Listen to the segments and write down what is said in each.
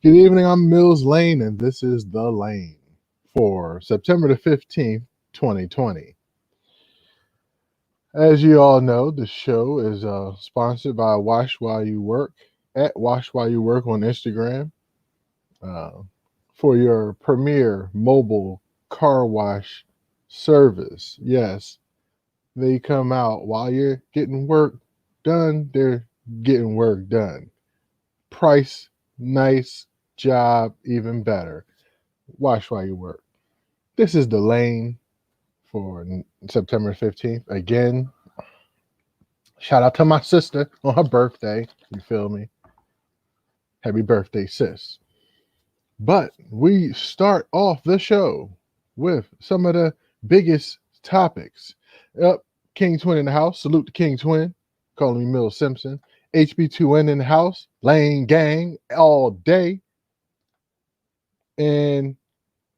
Good evening, I'm Mills Lane, and this is The Lane for September the 15th, 2020. As you all know, the show is sponsored by Wash While You Work at Wash While You Work on Instagram uh, for your premier mobile car wash service. Yes, they come out while you're getting work done, they're getting work done. Price, nice, job, even better. Wash while you work. This is the lane for September 15th. Again, shout out to my sister on her birthday. You feel me? Happy birthday, sis. But we start off the show with some of the biggest topics. Up, King Twin in the house. Salute to King Twin. Calling me Mill Simpson. HB2N in the house. Lane gang all day. And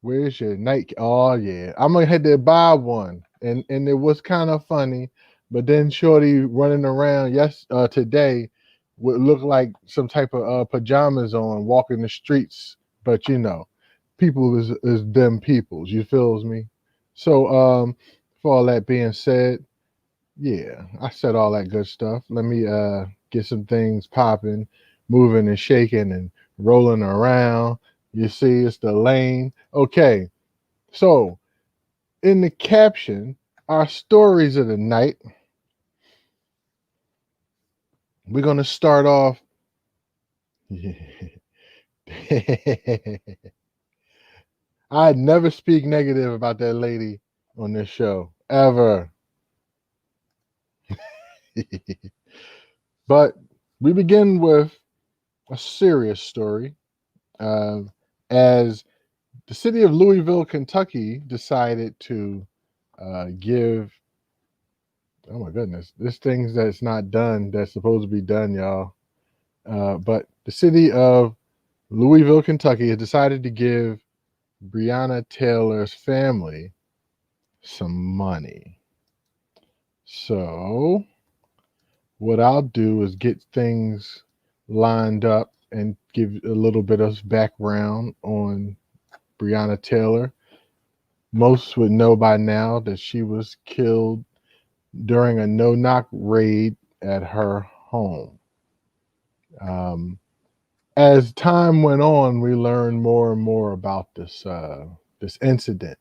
where's your Nike? Oh yeah, I'm gonna head to buy one, and it was kind of funny, but then Shorty running around today would look like some type of pajamas on, walking the streets. But people is them peoples. You feels me? So for all that being said, yeah, I said all that good stuff. Let me get some things popping, moving and shaking and rolling around. You see, it's the lane. Okay, so in the caption, our stories of the night, we're gonna start off. I never speak negative about that lady on this show ever. But we begin with a serious story, uh, as the city of Louisville, Kentucky, decided to give. Oh my goodness, this thing's that's not done that's supposed to be done, y'all. But the city of Louisville, Kentucky, has decided to give Breonna Taylor's family some money. So what I'll do is get things lined up and give a little bit of background on Breonna Taylor. Most would know by now that she was killed during a no-knock raid at her home. Um, as time went on, we learned more and more about this incident.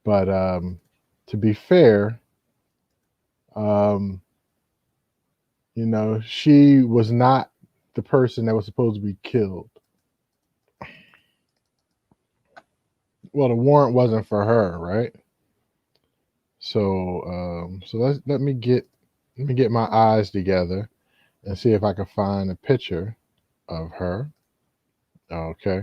But to be fair, um, she was not the person that was supposed to be killed. Well, the warrant wasn't for her, right? So let me get my eyes together and see if I can find a picture of her. Okay,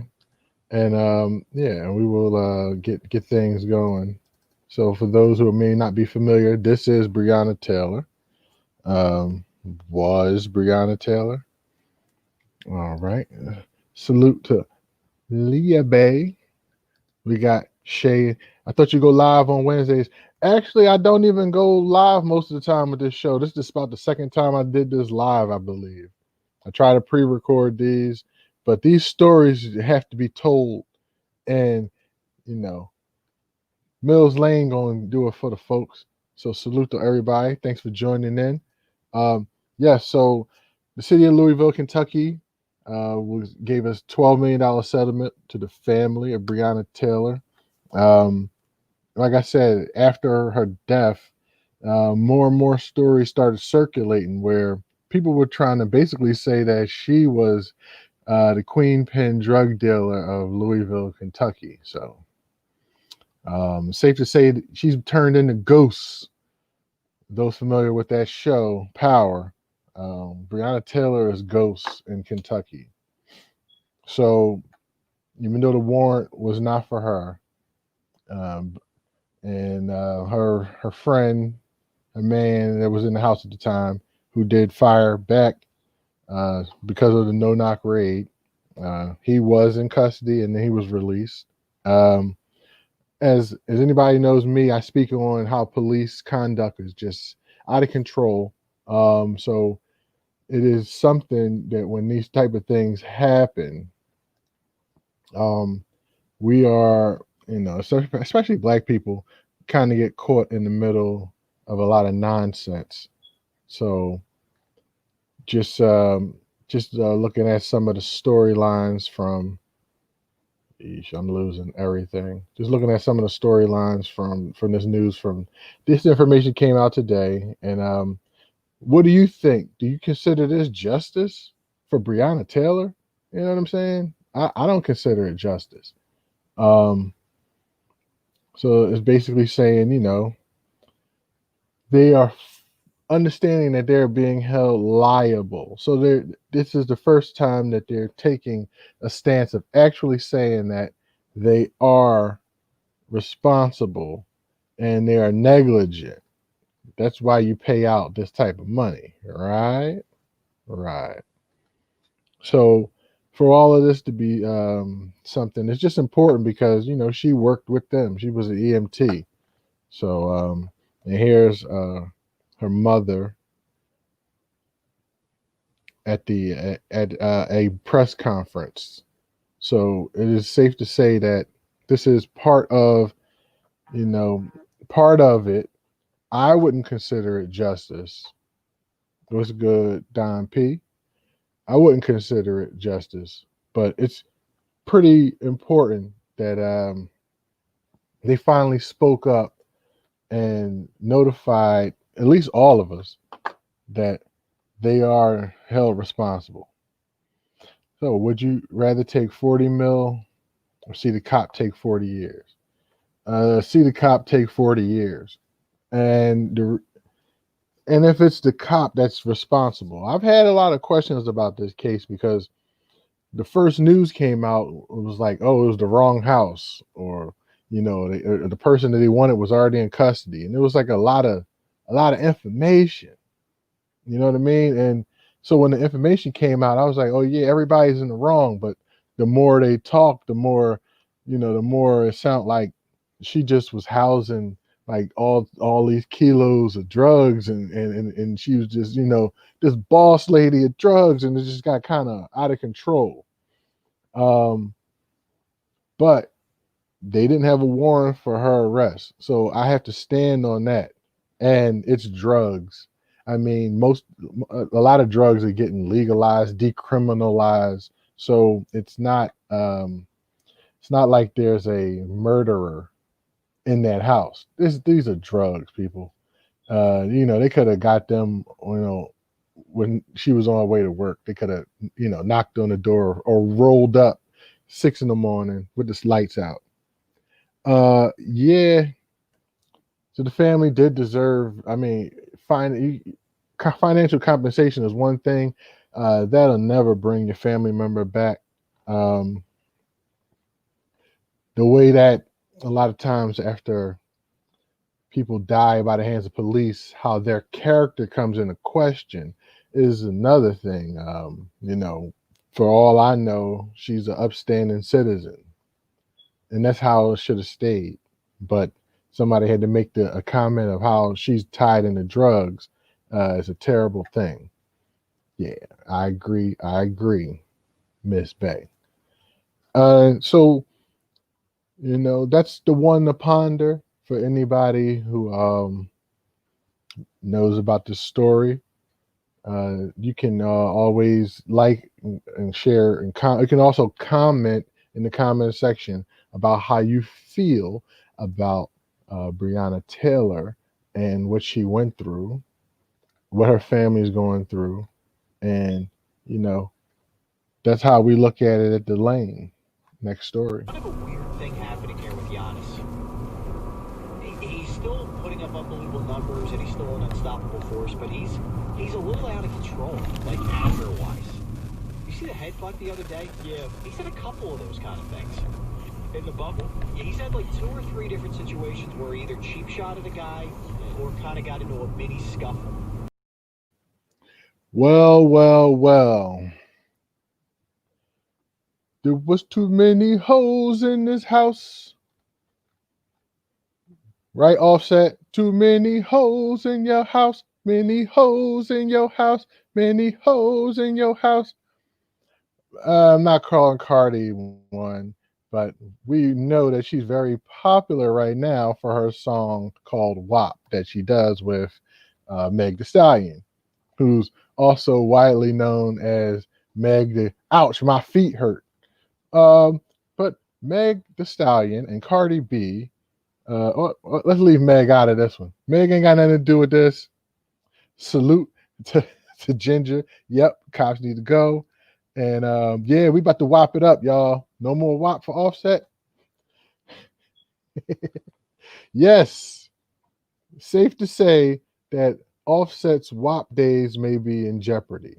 and yeah, and we will get things going. So for those who may not be familiar, this is Breonna Taylor. Um, was Breonna Taylor. All right. Salute to Leah Bay. We got Shay. I thought you go live on Wednesdays. Actually, I don't even go live most of the time with this show. This is about the second time I did this live, I believe. I try to pre-record these, but these stories have to be told. And, you know, Mills Lane going to do it for the folks. So salute to everybody. Thanks for joining in. Um, yeah, so the city of Louisville, Kentucky, gave us $12 million settlement to the family of Breonna Taylor. Um, like I said, after her death, more and more stories started circulating where people were trying to basically say that she was the queen pin drug dealer of Louisville, Kentucky. So safe to say that she's turned into ghosts. Those familiar with that show, Power, Breonna Taylor is ghosts in Kentucky. So even though the warrant was not for her, um, and her friend, a man that was in the house at the time, who did fire back because of the no knock raid, he was in custody and then he was released. Um, as anybody knows me, I speak on how police conduct is just out of control. So it is something that when these type of things happen, Um, we are, especially black people, kind of get caught in the middle of a lot of nonsense. So just looking at some of the storylines from, eesh, I'm losing everything. Just looking at some of the storylines from this news, from this information came out today. And what do you think? Do you consider this justice for Breonna Taylor? You know what I'm saying? I don't consider it justice. Um, so it's basically saying, they are understanding that they're being held liable. So this is the first time that they're taking a stance of actually saying that they are responsible and they are negligent. That's why you pay out this type of money, right? Right. So for all of this to be something, it's just important because she worked with them. She was an EMT. So and here's her mother at a press conference. So it is safe to say that this is you know, part of it. I wouldn't consider it justice. What's good, Don P? I wouldn't consider it justice, but it's pretty important that they finally spoke up and notified at least all of us that they are held responsible. So, would you rather take 40 mil or see the cop take 40 years? See the cop take 40 years. And if it's the cop that's responsible. I've had a lot of questions about this case because the first news came out, it was like, oh, it was the wrong house, or the person that he wanted was already in custody, and it was like a lot of information. You know what I mean? And so when the information came out, I was like, oh yeah, everybody's in the wrong. But the more they talk, the more it sounded like she just was housing like all these kilos of drugs, and she was just this boss lady of drugs, and it just got kind of out of control. Um, but they didn't have a warrant for her arrest, so I have to stand on that. And it's drugs. I mean, a lot of drugs are getting legalized, decriminalized. So it's not like there's a murderer in that house. These are drugs, people. They could have got them, when she was on her way to work. They could have, knocked on the door or rolled up 6 in the morning with the lights out. Yeah. So the family did deserve. I mean, financial compensation is one thing. That'll never bring your family member back. Um, the way that a lot of times after people die by the hands of police, how their character comes into question is another thing. For all I know, she's an upstanding citizen, and that's how it should have stayed. But somebody had to make a comment of how she's tied into drugs. It's a terrible thing. Yeah, I agree. I agree, Miss Bay. So that's the one to ponder for anybody who knows about this story. You can always like and share, and you can also comment in the comment section about how you feel about Breonna Taylor and what she went through, what her family is going through, and you know that's how we look at it at the lane. Next story. Kind of a weird thing happening here with Giannis. He's still putting up unbelievable numbers, and he's still an unstoppable force, but he's a little out of control, like anger-wise. You see the headbutt the other day? Yeah. He's had a couple of those kind of things. In the bubble? Yeah, he's had like 2 or 3 different situations where he either cheap shotted a guy or kind of got into a mini scuffle. Well, well, well. There was too many holes in this house. Right, Offset? Too many holes in your house. Many holes in your house. Many holes in your house. I'm not calling Cardi one. but we know that she's very popular right now for her song called WAP that she does with Meg The Stallion, who's also widely known as Meg the Ouch, my feet hurt. But Meg The Stallion and Cardi B, let's leave Meg out of this one. Meg ain't got nothing to do with this. Salute to, to Ginger. Yep, cops need to go. And yeah, we about to wop it up, y'all. No more wop for Offset. Yes, safe to say that Offset's WAP days may be in jeopardy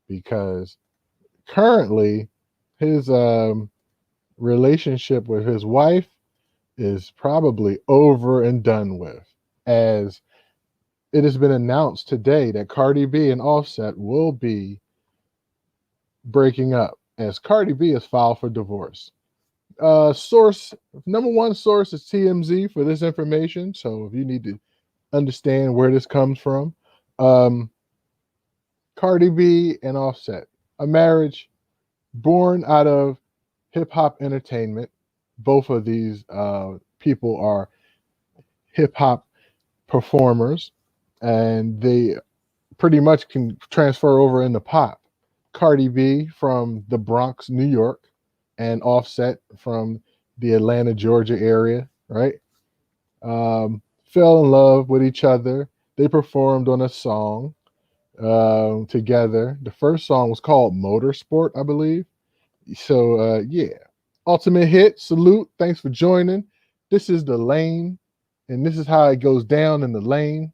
because currently his relationship with his wife is probably over and done with, as it has been announced today that Cardi B and Offset will be breaking up, as Cardi B has filed for divorce. Source number one source is TMZ for this information. So if you need to understand where this comes from, um, Cardi B and Offset, a marriage born out of hip hop entertainment. Both of these people are hip hop performers, and they pretty much can transfer over into pop. Cardi B from the Bronx, New York, and Offset from the Atlanta, Georgia area, right? Fell in love with each other. They performed on a song together. The first song was called Motorsport, I believe. So, yeah. Ultimate hit. Salute. Thanks for joining. This is the lane, and this is how it goes down in the lane.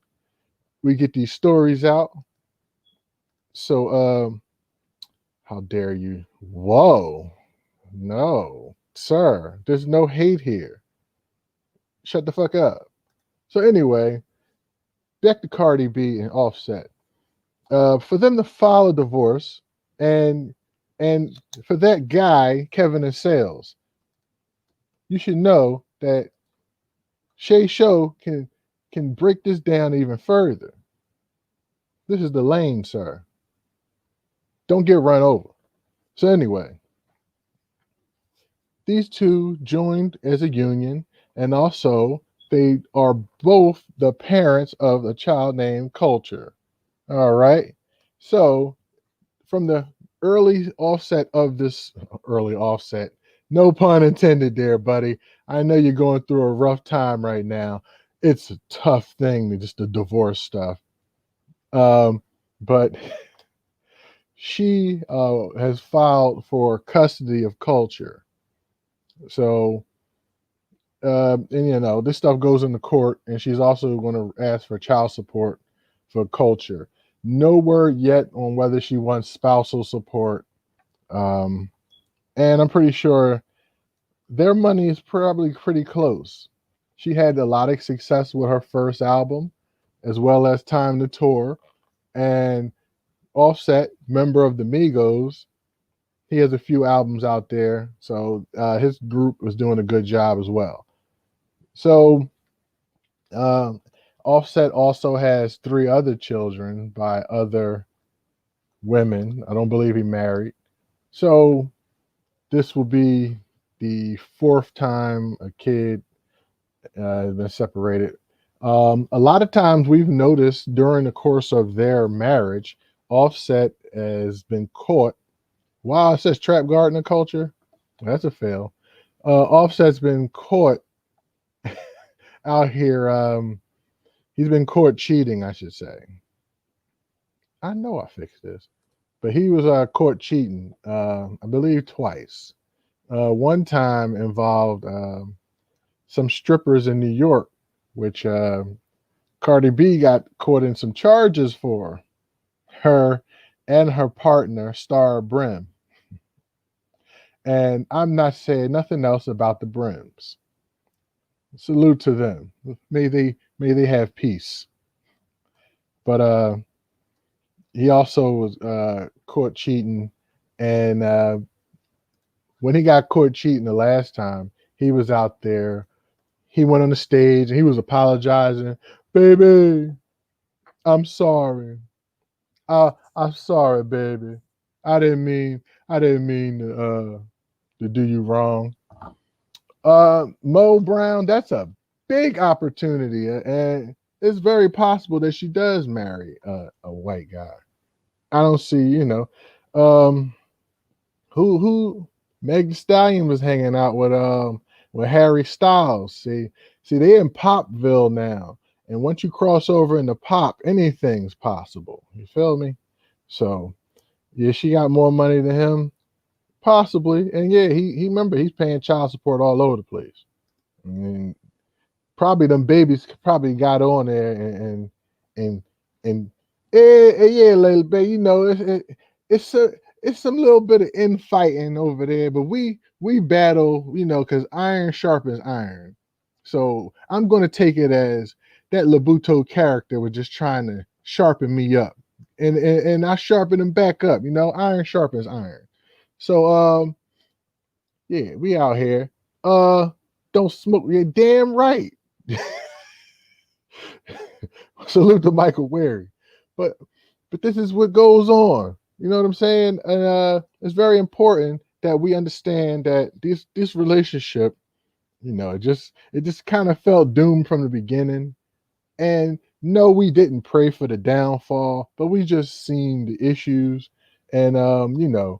We get these stories out. So, how dare you? Whoa. No, sir. There's no hate here. Shut the fuck up. So, anyway, back to Cardi B and Offset. For them to file a divorce and for that guy, Kevin and Sales, you should know that Shay Show can break this down even further. This is the lane, sir. Don't get run over. So anyway, these two joined as a union, and also they are both the parents of a child named Culture. All right. So from the early offset of this early offset, no pun intended there, buddy. I know you're going through a rough time right now. It's a tough thing to just the divorce stuff. But she has filed for custody of Culture. So, and you know, this stuff goes into court, and she's also going to ask for child support for Culture. No word yet on whether she wants spousal support. And I'm pretty sure their money is probably pretty close. She had a lot of success with her first album, as well as Time to Tour. And Offset, member of the Migos, he has a few albums out there. So his group was doing a good job as well. So um, Offset also has three other children by other women. I don't believe he married. So this will be the fourth time a kid has been separated. A lot of times we've noticed during the course of their marriage, Offset has been caught. Wow, it says trap gardener culture. That's a fail. Offset's been caught out here. He's been caught cheating, I should say. I know I fixed this, but he was caught cheating. I believe twice. One time involved some strippers in New York, which Cardi B got caught in some charges for. Her and her partner, Star Brim. And I'm not saying nothing else about the Brims. Salute to them. May they have peace. But he also was caught cheating, and when he got caught cheating the last time, he was out there. He went on the stage and he was apologizing. Baby, I'm sorry. I'm sorry, baby. I didn't mean to do you wrong. Mo Brown, that's a big opportunity, and it's very possible that she does marry a white guy. I don't see, um, who Meg Thee Stallion was hanging out with Harry Styles. See, they in Popville now, and once you cross over into pop, anything's possible. You feel me? So yeah, she got more money than him, possibly, and yeah, he remember he's paying child support all over the place. I mean, probably them babies probably got on there and and yeah, little bit, it's a it's some little bit of infighting over there, but we battle, because iron sharpens iron. So I'm gonna take it as that Labuto character was just trying to sharpen me up, and I sharpen him back up. Iron sharpens iron. So yeah, we out here. Don't smoke. You're damn right. Salute to Michael Wary. But this is what goes on. You know what I'm saying? And it's very important that we understand that this relationship, it just kind of felt doomed from the beginning. And no, we didn't pray for the downfall, but we just seen the issues. And the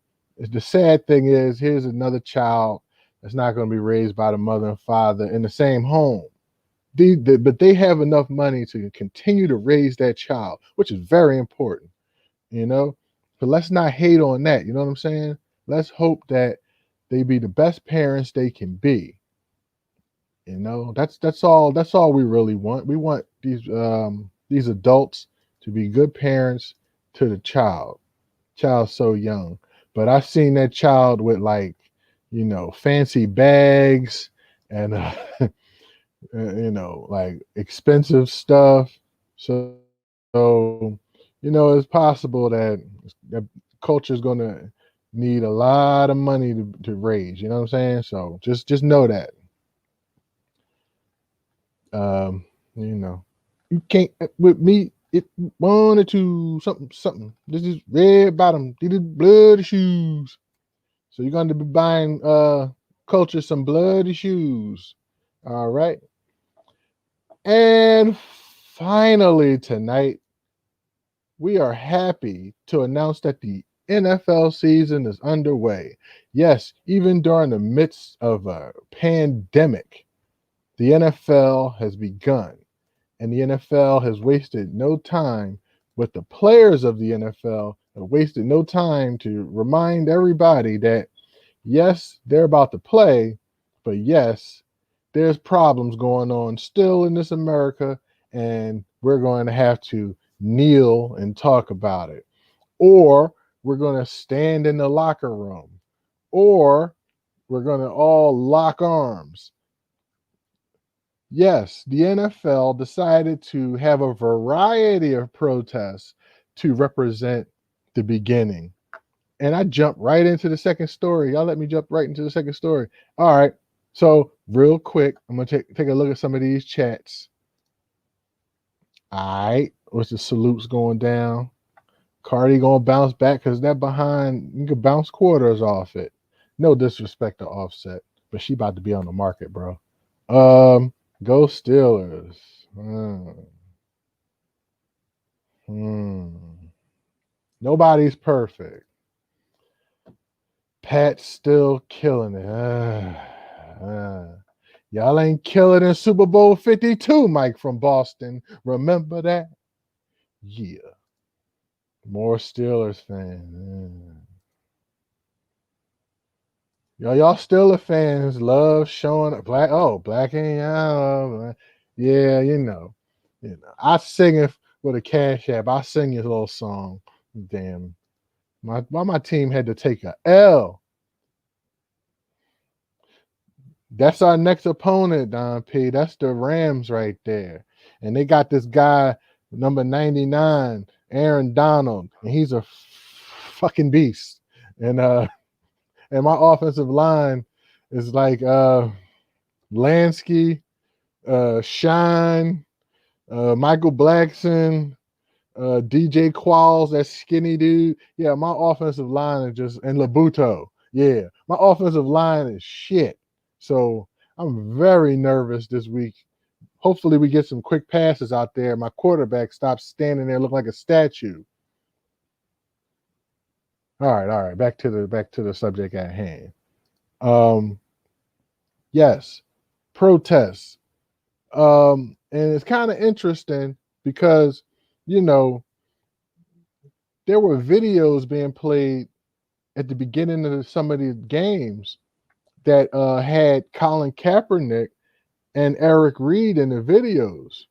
sad thing is, here's another child that's not going to be raised by the mother and father in the same home. But they have enough money to continue to raise that child, which is very important, you know. But let's not hate on that. You know what I'm saying? Let's hope that they be the best parents they can be. That's all we really want. We want these adults to be good parents to the child. Child's so young. But I've seen that child with like, fancy bags and like expensive stuff. So, it's possible that culture is going to need a lot of money to raise. You know what I'm saying? So just know that. Um, you can't with me. It 1 or 2 something. This is red bottom. These is bloody shoes. So you're going to be buying culture some bloody shoes. All right. And finally, tonight, we are happy to announce that the NFL season is underway. Yes, even during the midst of a pandemic, the NFL has begun, and the NFL has wasted no time, but the players of the NFL have wasted no time to remind everybody that, yes, they're about to play, but yes, there's problems going on still in this America, and we're going to have to kneel and talk about it. Or we're going to stand in the locker room, or we're going to all lock arms. Yes, the NFL decided to have a variety of protests to represent the beginning. And I jumped right into the second story. Y'all let me jump right into the second story. All right. So, real quick, I'm going to take a look at some of these chats. All right. What's the salutes going down? Cardi going to bounce back because that behind, you can bounce quarters off it. No disrespect to Offset, but she about to be on the market, bro. Go Steelers. Nobody's perfect. Pat's still killing it. Y'all ain't killing in Super Bowl 52, Mike from Boston. Remember that? Yeah. More Steelers fans. Y'all Steelers fans love showing up. Black and yellow. Yeah, I sing it with a cash app. I sing his little song. Damn. Why my team had to take a L. That's our next opponent, Don P. That's the Rams right there. And they got this guy, number 99, Aaron Donald, and he's a fucking beast. And my offensive line is like Lansky, Shine, Michael Blackson, DJ Qualls, that skinny dude. Yeah, my offensive line is and Labuto. Yeah, my offensive line is shit. So I'm very nervous this week. Hopefully, we get some quick passes out there. My quarterback stops standing there looking like a statue. All right. Back to the subject at hand. Um, yes, protests. And it's kind of interesting because you know there were videos being played at the beginning of some of the games that had Colin Kaepernick and Eric Reed in the videos,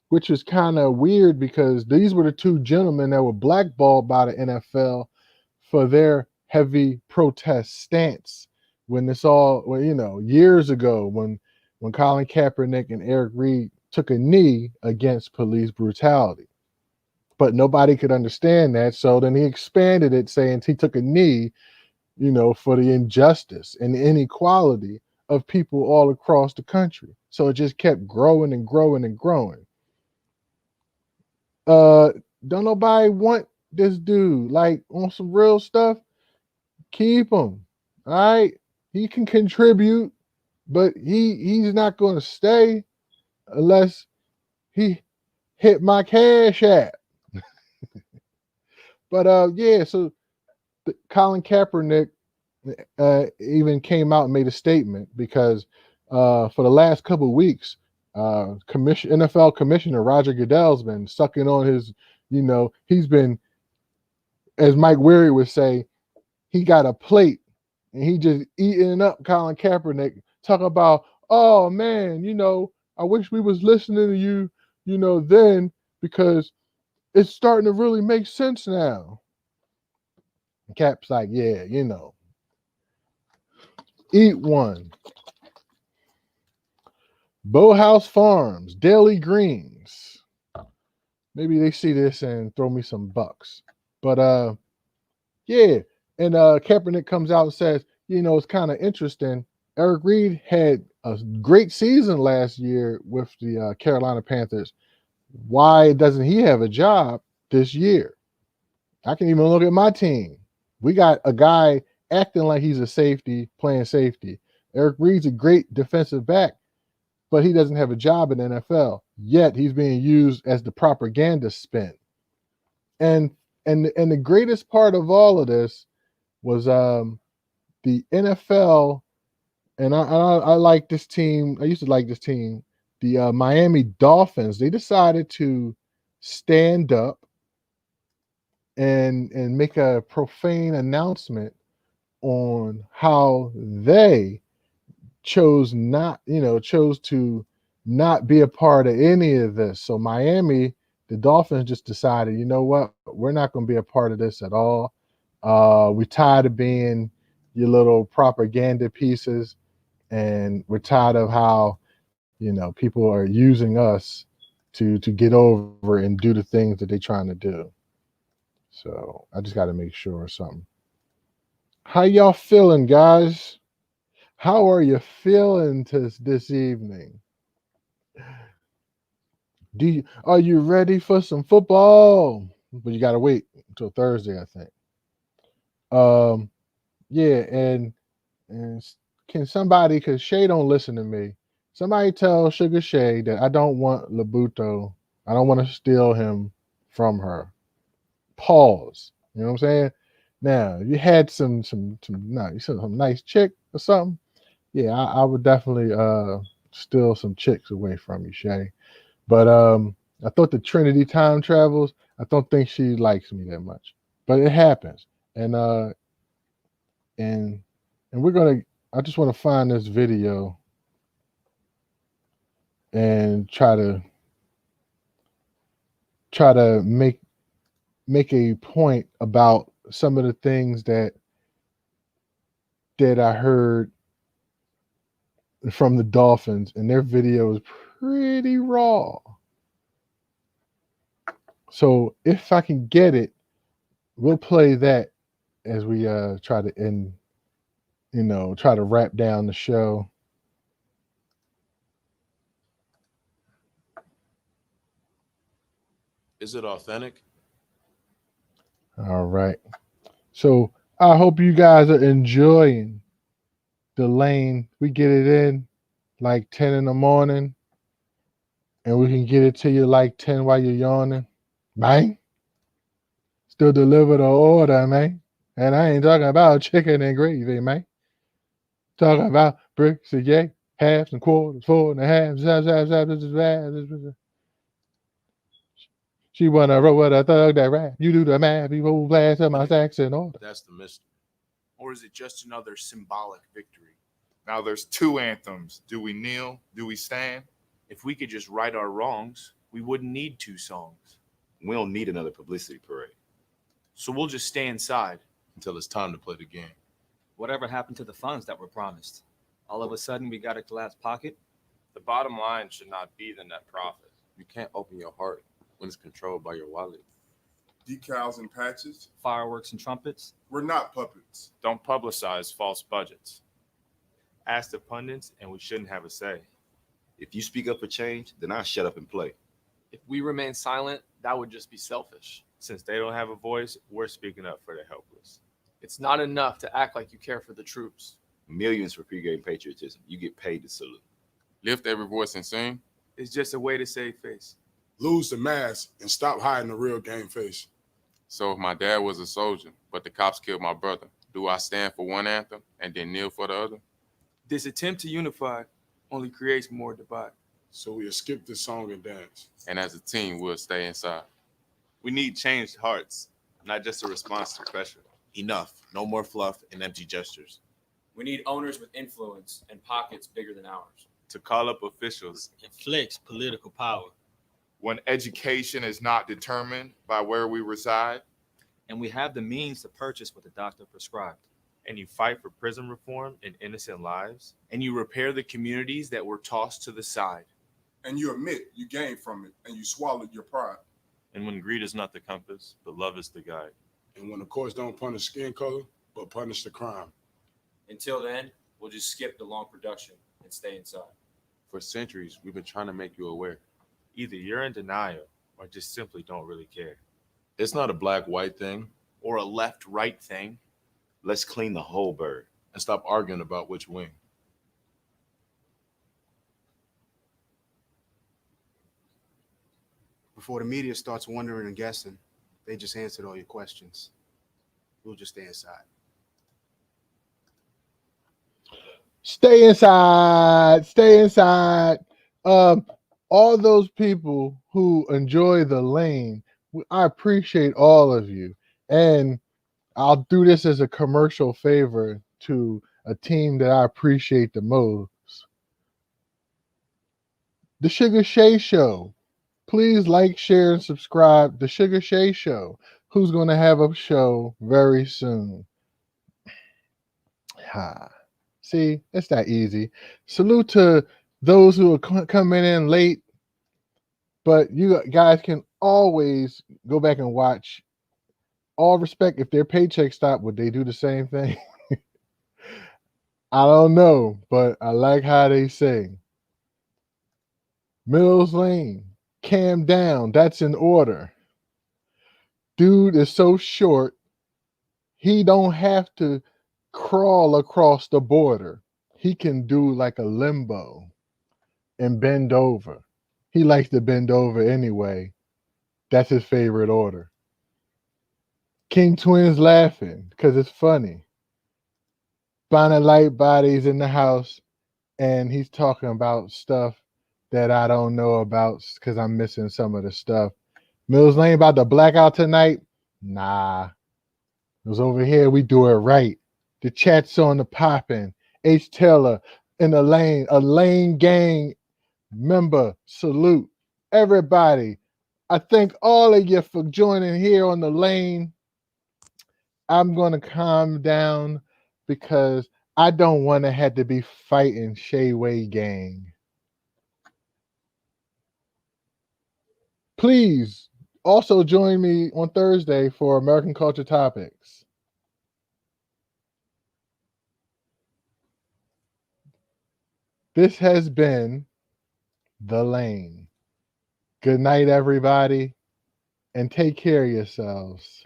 which is kind of weird because these were the two gentlemen that were blackballed by the NFL for their heavy protest stance when this all, well, years ago when Colin Kaepernick and Eric Reed took a knee against police brutality. But nobody could understand that. So then he expanded it, saying he took a knee, for the injustice and the inequality of people all across the country. So it just kept growing and growing and growing. Don't nobody want this dude like on some real stuff. Keep him. All right. He can contribute, but he's not going to stay unless he hit my cash app. But yeah, so Colin Kaepernick even came out and made a statement because for the last couple of weeks, NFL Commissioner Roger Goodell's been sucking on his, he's been, as Mike Weary would say, he got a plate and he just eating up Colin Kaepernick, talking about, oh man, I wish we was listening to you, then because it's starting to really make sense now. And Cap's like, yeah, eat one. Boathouse Farms, Daily Greens. Maybe they see this and throw me some bucks. But yeah. And Kaepernick comes out and says, it's kind of interesting. Eric Reed had a great season last year with the Carolina Panthers. Why doesn't he have a job this year? I can even look at my team. We got a guy acting like he's a safety, playing safety. Eric Reed's a great defensive back, but he doesn't have a job in the NFL. Yet he's being used as the propaganda spin. And the greatest part of all of this was the NFL, and I like this team. I used to like this team. The Miami Dolphins. They decided to stand up and make a profane announcement on how they chose to not be a part of any of this. So Miami, the Dolphins just decided, you know what, we're not going to be a part of this at all. We're tired of being your little propaganda pieces, and we're tired of how people are using us to get over and do the things that they're trying to do. So I just got to make sure of something. How y'all feeling, guys? How are you feeling this evening? Are you ready for some football? But you got to wait until Thursday, I think. Yeah, and can somebody, because Shay don't listen to me, somebody tell Sugar Shay that I don't want Labuto. I don't want to steal him from her. Pause. You know what I'm saying? Now, if you had some nice chick or something, yeah, I would definitely steal some chicks away from you, Shay. But I thought the Trinity time travels. I don't think she likes me that much, but it happens. And and we're gonna. I just want to find this video and try to make a point about some of the things that I heard from the Dolphins, and their video is pretty raw. So if I can get it, we'll play that as we try to end, try to wrap down the show. Is it authentic? All right. So I hope you guys are enjoying the lane. We get it in. like 10 in the morning and we can get it to you like 10 while you're yawning, man, still deliver the order, man. And I ain't talking about chicken and gravy, man. Talking about bricks and yay, halves and quarters, 4.5. She wanna roll with a thug that rap. You do the math, you roll blast of my stacks in order. That's the mystery. Or is it just another symbolic victory? Now there's two anthems. Do we kneel? Do we stand? If we could just right our wrongs, we wouldn't need two songs. We don't need another publicity parade. So we'll just stay inside Until it's time to play the game. Whatever happened to the funds that were promised? All of a sudden, we got a collapsed pocket? The bottom line should not be the net profit. You can't open your heart when it's controlled by your wallet. Decals and patches. Fireworks and trumpets? We're not puppets. Don't publicize false budgets. Ask the pundits, and we shouldn't have a say. If you speak up for change, then I'll shut up and play. If we remain silent, that would just be selfish. Since they don't have a voice, we're speaking up for the helpless. It's not enough to act like you care for the troops. Millions for pregame patriotism. You get paid to salute. Lift every voice and sing. It's just a way to save face. Lose the mask and stop hiding the real game face. So if my dad was a soldier, but the cops killed my brother, do I stand for one anthem and then kneel for the other? This attempt to unify only creates more divide. So we'll skip this song and dance. And as a team, we'll stay inside. We need changed hearts, not just a response to pressure. Enough. No more fluff and empty gestures. We need owners with influence and pockets bigger than ours. To call up officials. And flex political power. When education is not determined by where we reside. And we have the means to purchase what the doctor prescribed. And you fight for prison reform and innocent lives. And you repair the communities that were tossed to the side. And you admit you gained from it and you swallowed your pride. And when greed is not the compass, but love is the guide. And when the courts don't punish skin color, but punish the crime. Until then, we'll just skip the long production and stay inside. For centuries, we've been trying to make you aware. Either you're in denial or just simply don't really care. It's not a black-white thing. Or a left-right thing. Let's clean the whole bird. And stop arguing about which wing. Before the media starts wondering and guessing, they just answered all your questions. We'll just stay inside. Stay inside. Stay inside. All those people who enjoy the lane, I appreciate all of you. And I'll do this as a commercial favor to a team that I appreciate the most. The Sugar Shay Show. Please like, share, and subscribe. The Sugar Shay Show, who's going to have a show very soon. See, it's that easy. Salute to those who are coming in late, but you guys can always go back and watch. All respect, if their paycheck stopped, would they do the same thing? I don't know, but I like how they sing. Mills Lane. Cam down, that's in order. Dude is so short, he don't have to crawl across the border. He can do like a limbo and bend over. He likes to bend over anyway. That's his favorite order. King Twins laughing because it's funny. Bonnet Light Body's in the house and he's talking about stuff that I don't know about because I'm missing some of the stuff. Mills Lane about to black out tonight? Nah. It was over here. We do it right. The chat's on the popping. H. Taylor in the lane. A lane gang member. Salute. Everybody. I thank all of you for joining here on the lane. I'm going to calm down because I don't want to have to be fighting Shayway gang. Please also join me on Thursday for American Culture Topics. This has been The Lane. Good night, everybody, and take care of yourselves.